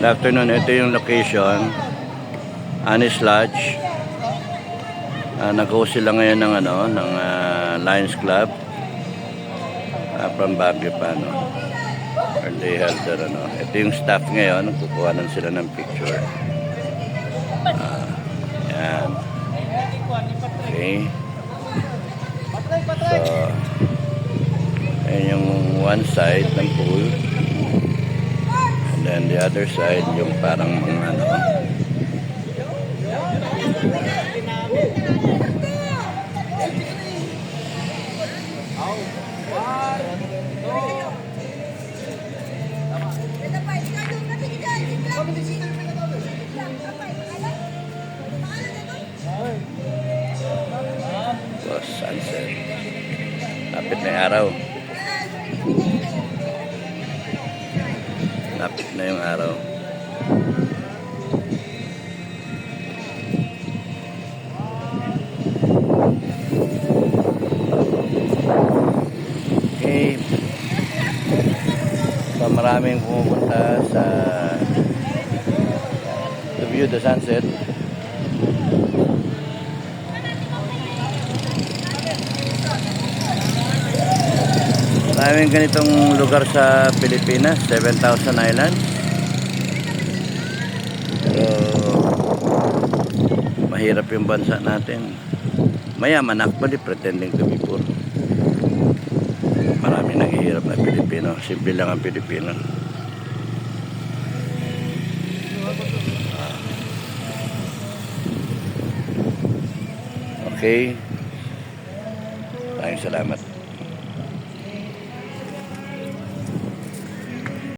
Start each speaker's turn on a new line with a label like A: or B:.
A: Good afternoon, ito yung location, Anis Lodge. Nag-host sila ngayon ng Lions Club from Baguio pa, no? Or they held their, ito yung staff ngayon, kukuha sila ng picture. Yan. Okay. So, ayan yung one side ng pool. And then the other side, yung parang mga sunset. Lapit na yung araw. Lapit na yung araw. Okay. So maraming pumupunta to view the sunset. Maraming ganitong lugar sa Pilipinas, 7,000 islands. Pero mahirap yung bansa natin. Mayaman actually, pretending to be poor. Maraming naghihirap na Pilipino. Simple lang ang Pilipino. Okay. Maraming salamat.